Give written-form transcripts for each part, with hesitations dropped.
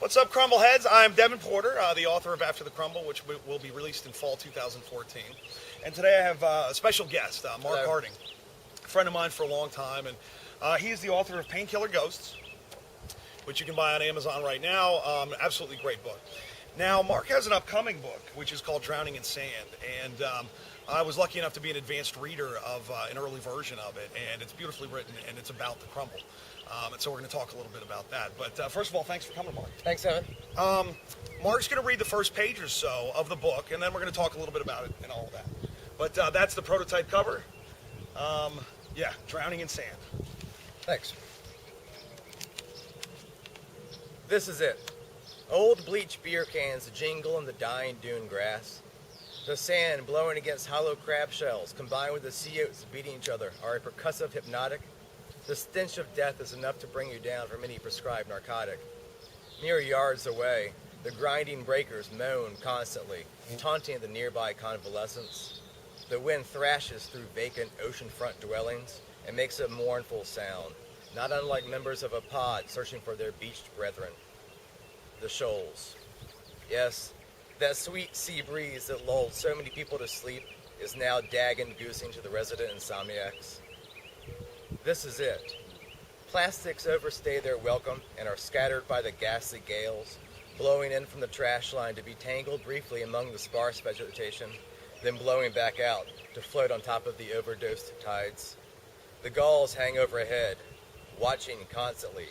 What's up, Crumbleheads? I'm Devon Porter, the author of After the Crumble, which will be released in fall 2014. And today I have a special guest, Marc Harding, a friend of mine for a long time. And he is the author of Painkiller Ghosts, which you can buy on Amazon right now. Absolutely great book. Now, Marc has an upcoming book, which is called Drowning in Sand. And I was lucky enough to be an advanced reader of an early version of it. And it's beautifully written, and it's about the crumble. And so we're going to talk a little bit about that. But first of all, thanks for coming, Marc. Thanks, Evan. Marc's going to read the first page or so of the book, and then we're going to talk a little bit about it and all of that. But that's the prototype cover. Yeah, Drowning in Sand. Thanks. This is it. Old bleach beer cans jingle in the dying dune grass. The sand blowing against hollow crab shells, combined with the sea oats beating each other, are a percussive hypnotic. The stench of death is enough to bring you down from any prescribed narcotic. Mere yards away, the grinding breakers moan constantly, taunting the nearby convalescents. The wind thrashes through vacant oceanfront dwellings and makes a mournful sound, not unlike members of a pod searching for their beached brethren. The shoals. Yes, that sweet sea breeze that lulled so many people to sleep is now dag-and-goosing to the resident insomniacs. This is it. Plastics overstay their welcome and are scattered by the ghastly gales, blowing in from the trash line to be tangled briefly among the sparse vegetation, then blowing back out to float on top of the overdosed tides. The gulls hang overhead, watching constantly,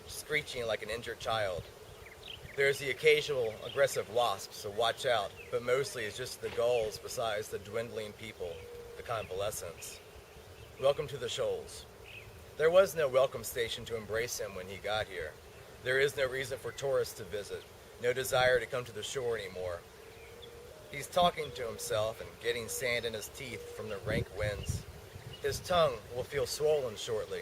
screeching like an injured child. There's the occasional aggressive wasp, so watch out, but mostly it's just the gulls besides the dwindling people, the convalescents. Welcome to the shoals. There was no welcome station to embrace him when he got here. There is no reason for tourists to visit, no desire to come to the shore anymore. He's talking to himself and getting sand in his teeth from the rank winds. His tongue will feel swollen shortly.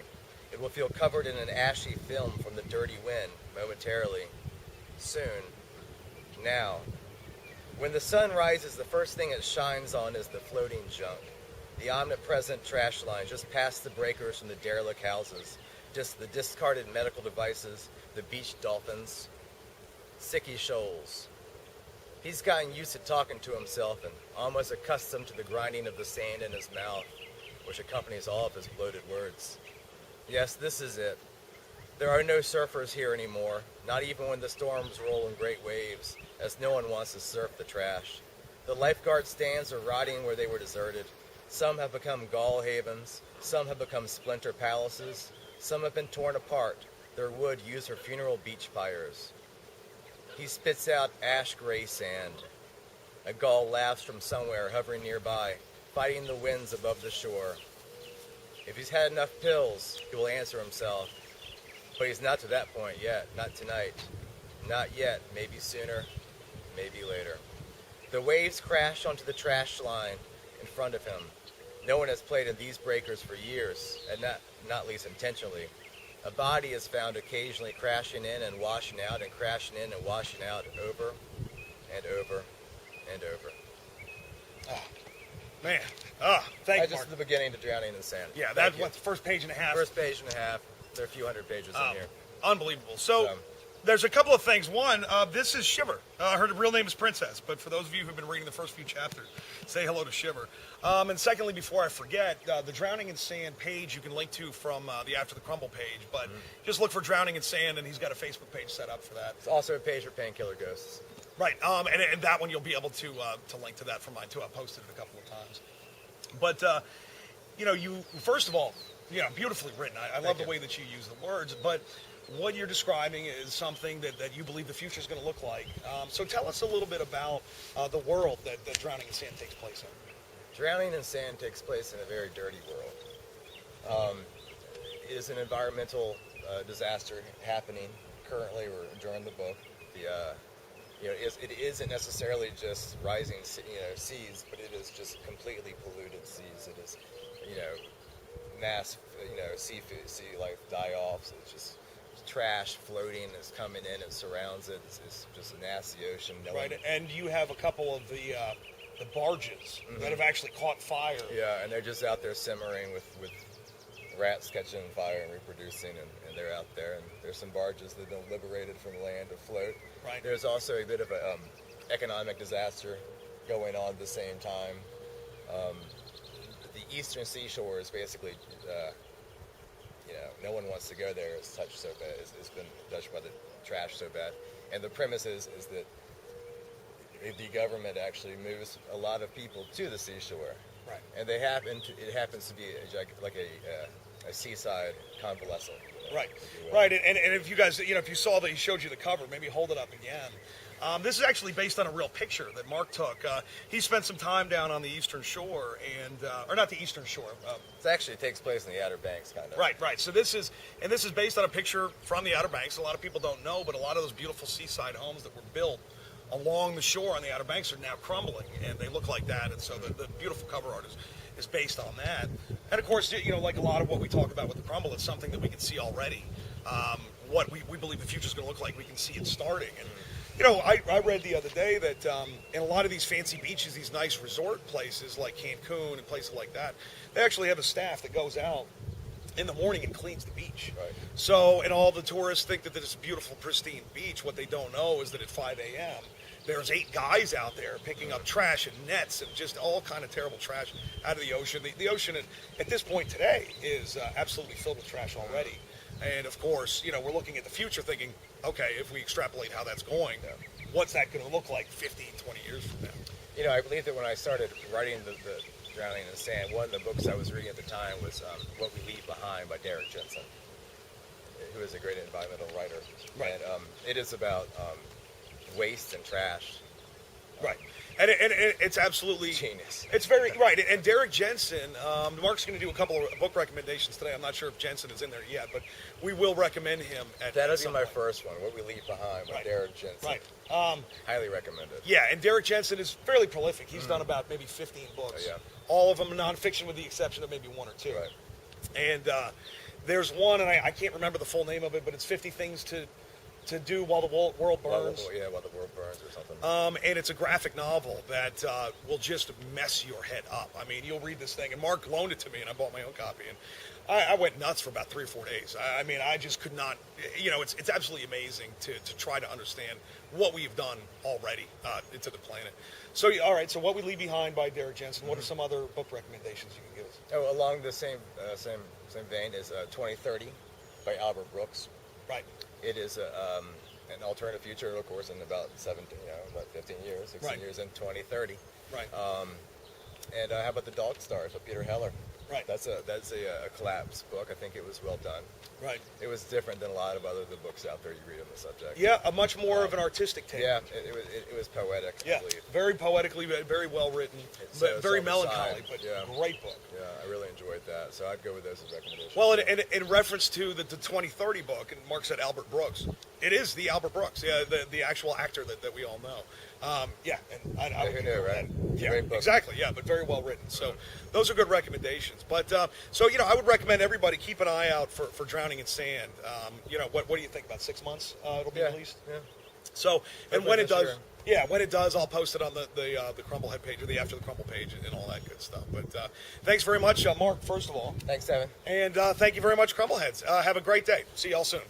It will feel covered in an ashy film from the dirty wind momentarily. Soon. Now. When the sun rises, the first thing it shines on is the floating junk. The omnipresent trash line just past the breakers from the derelict houses, just the discarded medical devices, the beached dolphins, sicky shoals. He's gotten used to talking to himself and almost accustomed to the grinding of the sand in his mouth, which accompanies all of his bloated words. Yes, this is it. There are no surfers here anymore, not even when the storms roll in great waves, as no one wants to surf the trash. The lifeguard stands are rotting where they were deserted. Some have become gall havens, some have become splinter palaces, some have been torn apart, their wood used for funeral beach pyres. He spits out ash-gray sand. A gull laughs from somewhere hovering nearby, fighting the winds above the shore. If he's had enough pills, he will answer himself. But he's not to that point yet, not tonight. Not yet, maybe sooner, maybe later. The waves crash onto the trash line in front of him. No one has played in these breakers for years, and not least intentionally. A body is found occasionally crashing in and washing out and crashing in and washing out over and over and over. Oh, man. Thank you, Just at the beginning to Drowning in Sand. Yeah, that's what, the first page and a half? First page and a half. There are a few hundred pages in here. Unbelievable. So, there's a couple of things. One, this is Shiver. Her real name is Princess, but for those of you who've been reading the first few chapters, say hello to Shiver. And secondly, before I forget, the Drowning in Sand page you can link to from the After the Crumble page, but just look for Drowning in Sand, and he's got a Facebook page set up for that. It's also a page for Painkiller Ghosts. Right, and that one you'll be able to link to that from mine too. I posted it a couple of times. But, you, first of all, beautifully written. I love the way that you use the words, but what you're describing is something that you believe the future is going to look like. So tell us a little bit about the world that Drowning in Sand takes place in. Drowning in Sand takes place in a very dirty world. It is an environmental disaster happening currently or during the book. It isn't necessarily just rising seas, but it is just completely polluted seas. It is, mass, sea life die-offs. It's just trash floating is coming in and surrounds it. It's just a nasty ocean. Right, and you have a couple of the barges that have actually caught fire. Yeah, and they're just out there simmering with rats catching fire and reproducing, and and they're out there, and there's some barges that have been liberated from land afloat. Right. There's also a bit of a economic disaster going on at the same time. The eastern seashore is basically, no one wants to go there. It's touched so bad. It's been touched by the trash so bad. And the premise is that the government actually moves a lot of people to the seashore. Right. And it happens to be like a seaside convalescent. Right, right, and if you guys, if you saw that he showed you the cover, maybe hold it up again. This is actually based on a real picture that Mark took. He spent some time down on the eastern shore, or not the eastern shore. It takes place in the Outer Banks, kind of. Right. So this is based on a picture from the Outer Banks. A lot of people don't know, but a lot of those beautiful seaside homes that were built along the shore on the Outer Banks are now crumbling, and they look like that. And so the beautiful cover art is based on that. And of course, like a lot of what we talk about with the crumble, it's something that we can see already. What we believe the future is going to look like, we can see it starting. And I read the other day that in a lot of these fancy beaches, these nice resort places like Cancun and places like that, they actually have a staff that goes out in the morning and cleans the beach. Right. So, and all the tourists think that this beautiful, pristine beach. What they don't know is that at 5 a.m., there's 8 guys out there picking up trash and nets and just all kind of terrible trash out of the ocean. The ocean at this point today is absolutely filled with trash already. And of course, we're looking at the future thinking, okay, if we extrapolate how that's going, what's that going to look like 15, 20 years from now? I believe that when I started writing the Drowning in the Sand, one of the books I was reading at the time was What We Leave Behind by Derek Jensen, who is a great environmental writer. Right. And it is about waste and trash. Right. And it's absolutely genius. It's very right. And Derek Jensen, Mark's going to do a couple of book recommendations today. I'm not sure if Jensen is in there yet, but we will recommend him. That'll be my first one, What We Leave Behind by Derek Jensen. Right. Highly recommended. Yeah, and Derek Jensen is fairly prolific. He's done about maybe 15 books. Oh, yeah. All of them nonfiction with the exception of maybe 1 or 2. Right. And there's one, and I can't remember the full name of it, but it's 50 Things to Do While the World Burns. While the world burns or something. And it's a graphic novel that will just mess your head up. I mean, you'll read this thing, and Mark loaned it to me, and I bought my own copy, and I went nuts for about 3 or 4 days. I mean, I just could not, it's absolutely amazing to try to understand what we've done already to the planet. So, all right, so What We Leave Behind by Derek Jensen. What are some other book recommendations you can give us? Oh, along the same vein is 2030 by Albert Brooks. Right. It is an alternative future, of course, in about 15 years, 16 years in 2030. Right. And how about The Dog Stars by Peter Heller? Right. That's a collapse book. I think it was well done. Right. It was different than a lot of the books out there you read on the subject. Yeah, a much more of an artistic take. Yeah, it was poetic. Yeah, I believe. very poetically, very well written, but very melancholy, but great book. Yeah, I really enjoyed that. So I'd go with those as recommendations. Well, and in reference to the 2030 book, and Mark said Albert Brooks, it is the Albert Brooks, the actual actor that we all know. And I would who knew, right? Yeah, Great book. exactly. Yeah, but very well written. So those are good recommendations. But I would recommend everybody keep an eye out for Drowning in Sand. What do you think? About 6 months it'll be released. Yeah. So, and when it does. Year. Yeah, when it does, I'll post it on the Crumblehead page or the After the Crumble page and all that good stuff. But thanks very much, Mark, first of all. Thanks, Devin. And thank you very much, Crumbleheads. Have a great day. See y'all soon.